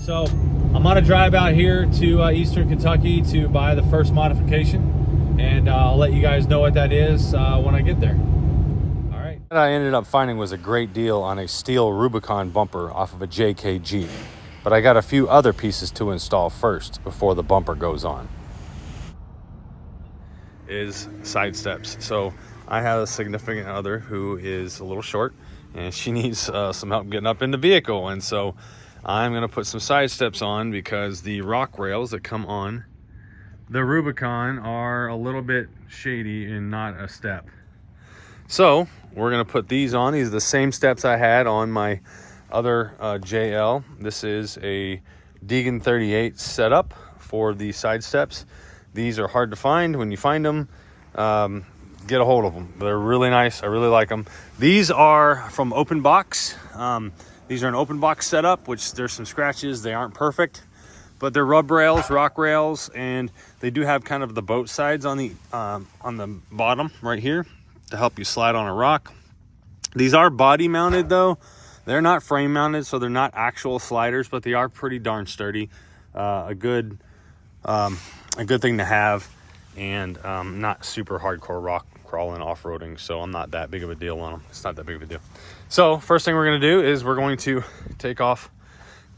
So I'm on a drive out here to Eastern Kentucky to buy the first modification, and I'll let you guys know what that is when I get there. All right. What I ended up finding was a great deal on a steel Rubicon bumper off of a JKG, but I got a few other pieces to install first before the bumper goes on. Is side steps. So I have a significant other who is a little short, and she needs some help getting up in the vehicle, and so I'm going to put some side steps on because the rock rails that come on the Rubicon are a little bit shady and not a step. So we're going to put these on. These are the same steps I had on my other JL. This is a Deegan 38 setup for the side steps. These are hard to find. When you find them, get a hold of them. They're really nice. I really like them. These are from Open Box. These are an open box setup, which there's some scratches. They aren't perfect, but they're rub rails, rock rails, and they do have kind of the boat sides on the bottom right here to help you slide on a rock. These are body mounted though. They're not frame mounted, so they're not actual sliders, but they are pretty darn sturdy. A good thing to have, and not super hardcore rock crawling off-roading, so I'm not that big of a deal on them. It's not that big of a deal. So first thing we're going to do is we're going to take off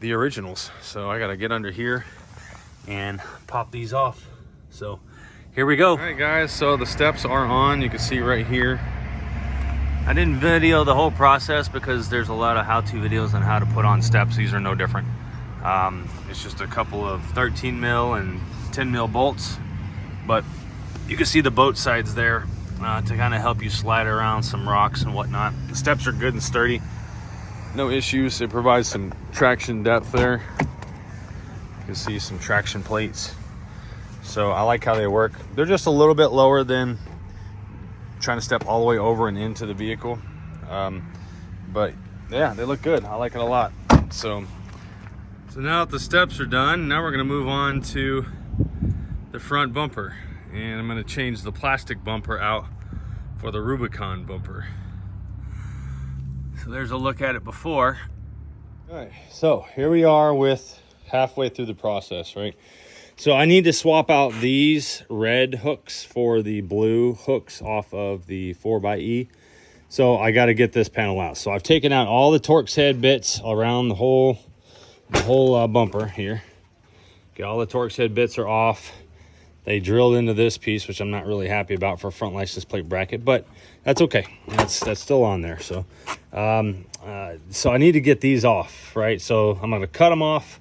the originals. So I got to get under here and pop these off. So here we go. All right guys, so the steps are on. You can see right here. I didn't video the whole process because there's a lot of how-to videos on how to put on steps. These are no different. It's just a couple of 13 mil and 10 mil bolts, but you can see the boat sides there to kind of help you slide around some rocks and whatnot. The steps are good and sturdy, no issues. It provides some traction depth there. You can see some traction plates, so I like how they work. They're just a little bit lower than trying to step all the way over and into the vehicle, but yeah, they look good. I like it a lot. So now that the steps are done, now we're going to move on to the front bumper, and I'm going to change the plastic bumper out for the Rubicon bumper. So there's a look at it before. All right, so here we are with halfway through the process, right? So I need to swap out these red hooks for the blue hooks off of the 4xe. So I got to get this panel out. So I've taken out all the Torx head bits around the whole bumper here. Okay, all the Torx head bits are off. They drilled into this piece, which I'm not really happy about for a front license plate bracket, but that's okay. That's still on there. So, so I need to get these off, right? So I'm going to cut them off,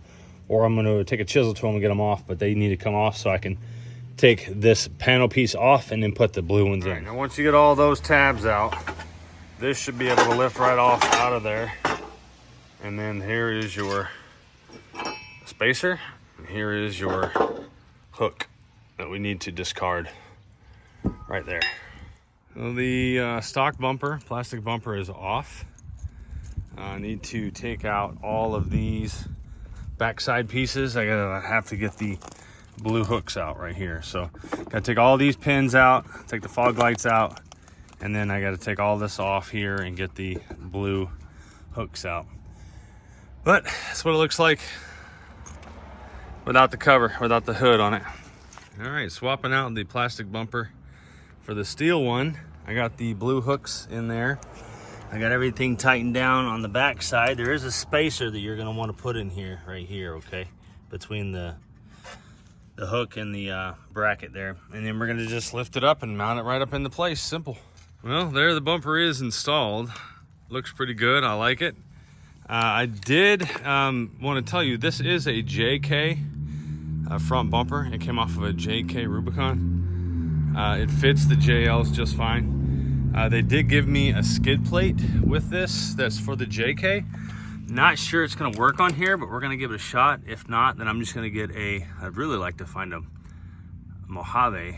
or I'm going to take a chisel tool and get them off, but they need to come off so I can take this panel piece off and then put the blue ones in. Now, once you get all those tabs out, this should be able to lift right off out of there. And then here is your spacer, and here is your hook that we need to discard right there. So the stock bumper, plastic bumper, is off. I need to take out all of these backside pieces. I have to get the blue hooks out right here. So gotta take all these pins out, take the fog lights out, and then I gotta take all this off here and get the blue hooks out. But that's what it looks like without the cover, without the hood on it. All right, swapping out the plastic bumper for the steel one. I got the blue hooks in there. I got everything tightened down on the back side. There is a spacer that you're gonna wanna put in here, right here, okay? Between the hook and the bracket there. And then we're gonna just lift it up and mount it right up into place, simple. Well, there the bumper is installed. Looks pretty good, I like it. I did wanna tell you, this is a JK front bumper. It came off of a JK Rubicon. It fits the JLs just fine. They did give me a skid plate with this that's for the JK. Not sure it's gonna work on here, but we're gonna give it a shot. If not, then I'm just gonna get I'd really like to find a Mojave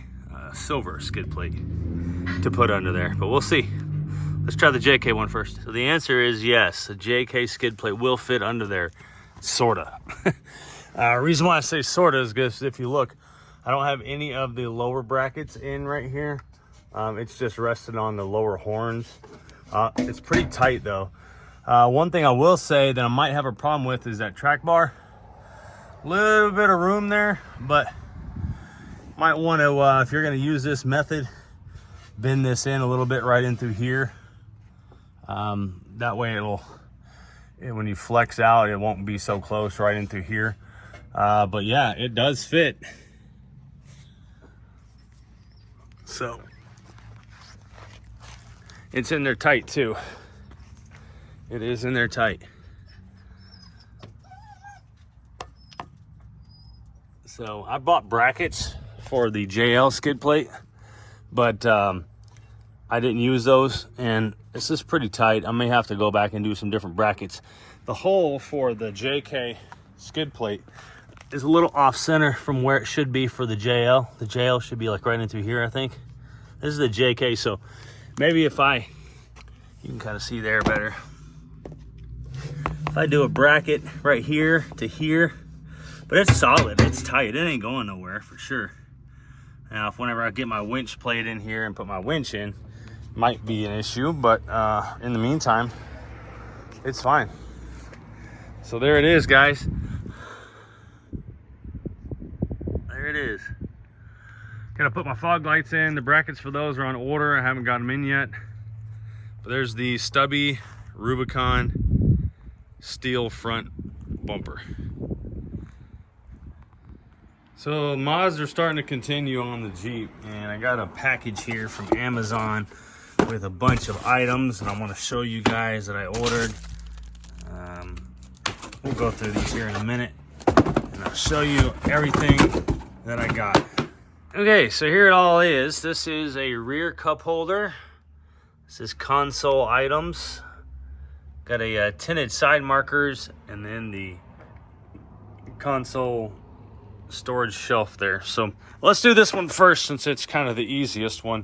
silver skid plate to put under there, but we'll see. Let's try the JK one first. So the answer is yes, a JK skid plate will fit under there, sorta. Reason why I say sorta is because if you look, I don't have any of the lower brackets in right here. It's just rested on the lower horns. It's pretty tight though. One thing I will say that I might have a problem with is that track bar. Little bit of room there, but might want to, if you're going to use this method, bend this in a little bit right in through here. That way when you flex out, it won't be so close right in through here. But yeah, it does fit. So it's in there tight too. It is in there tight. So I bought brackets for the JL skid plate, but I didn't use those, and this is pretty tight. I may have to go back and do some different brackets. The hole for the JK skid plate is a little off center from where it should be for the JL. The JL should be like right into here, I think. This is the JK, so maybe you can kind of see there better. If I do a bracket right here to here, but it's solid, it's tight, it ain't going nowhere for sure. Now, whenever I get my winch plate in here and put my winch in, might be an issue, but in the meantime, it's fine. So there it is, guys. There it is. Gotta put my fog lights in. The brackets for those are on order. I haven't got them in yet. But there's the stubby Rubicon steel front bumper. So mods are starting to continue on the Jeep, and I got a package here from Amazon with a bunch of items, and I want to show you guys that I ordered. We'll go through these here in a minute, and I'll show you everything that I got. Okay, so here it all is. This is a rear cup holder. This is console items. Got a tinted side markers, and then the console storage shelf there. So let's do this one first, since it's kind of the easiest one.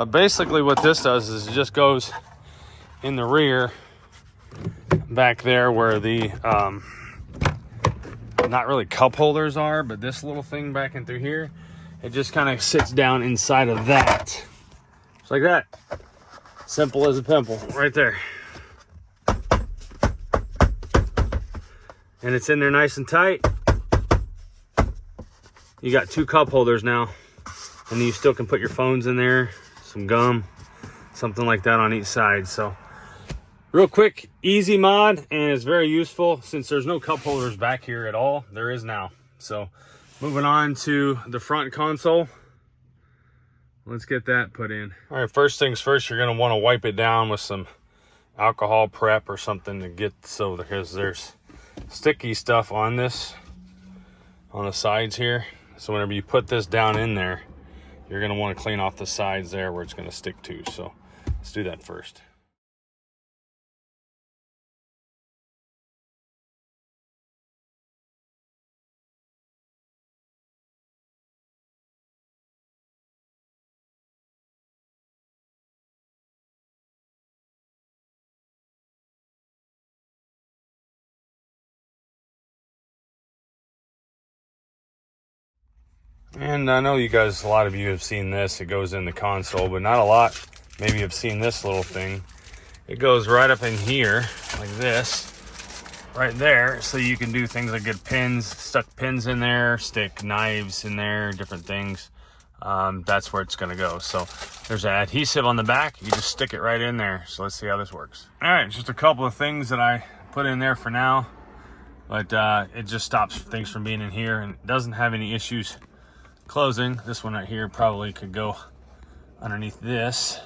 Basically what this does is it just goes in the rear back there where the not really cup holders are, but this little thing back in through here, it just kind of sits down inside of that, just like that. Simple as a pimple right there, and it's in there nice and tight. You got two cup holders now, and you still can put your phones in there, some gum, something like that on each side. So real quick, easy mod, and it's very useful since there's no cup holders back here at all. There is now. So moving on to the front console. Let's get that put in. All right, first things first, you're gonna wanna wipe it down with some alcohol prep or something to get, so because there's sticky stuff on this, on the sides here. So whenever you put this down in there, you're gonna wanna clean off the sides there where it's gonna stick to. So let's do that first. And I know you guys, a lot of you have seen this. It goes in the console, but not a lot. Maybe you've seen this little thing. It goes right up in here like this, right there. So you can do things like get pins, stuck pins in there, stick knives in there, different things. That's where it's gonna go. So there's an adhesive on the back. You just stick it right in there. So let's see how this works. All right, just a couple of things that I put in there for now, but it just stops things from being in here, and it doesn't have any issues closing. This one right here probably could go underneath this,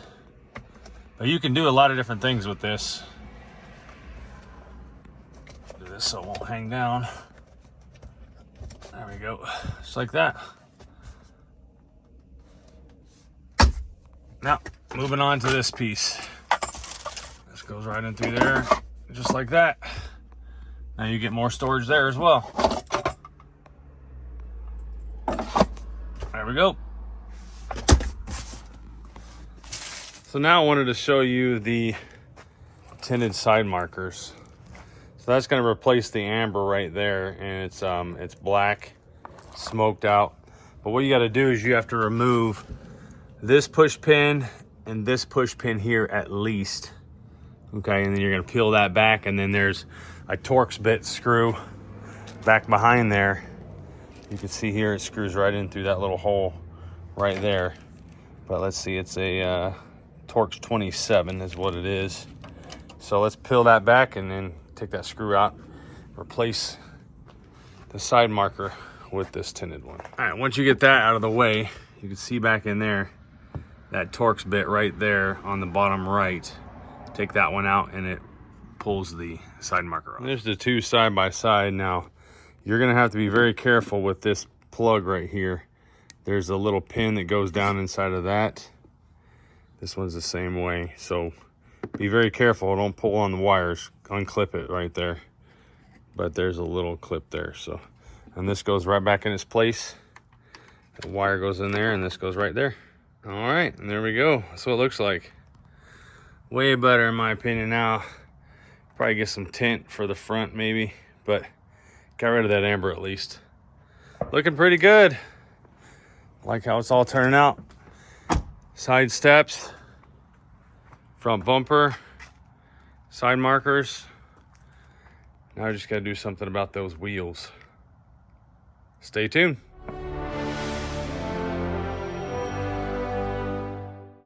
but you can do a lot of different things with this. Do this so it won't hang down. There we go, just like that. Now moving on to this piece. This goes right in through there, just like that. Now you get more storage there as well. There we go. So now I wanted to show you the tinted side markers. So that's going to replace the amber right there, and it's black, smoked out. But what you got to do is you have to remove this push pin and this push pin here at least. Okay, and then you're going to peel that back, and then there's a Torx bit screw back behind there, you can see here it screws right in through that little hole right there. But let's see, it's a Torx 27 is what it is. So let's peel that back and then take that screw out, replace the side marker with this tinted one. All right, once you get that out of the way, you can see back in there, that Torx bit right there on the bottom right. Take that one out and it pulls the side marker off. There's the two side by side. Now, you're gonna have to be very careful with this plug right here. There's a little pin that goes down inside of that. This one's the same way. So be very careful, don't pull on the wires, unclip it right there. But there's a little clip there, so. And this goes right back in its place. The wire goes in there and this goes right there. All right, and there we go. That's what it looks like. Way better in my opinion now. Probably get some tint for the front maybe, but got rid of that amber at least. Looking pretty good. Like how it's all turning out. Side steps, front bumper, side markers. Now I just gotta do something about those wheels. Stay tuned.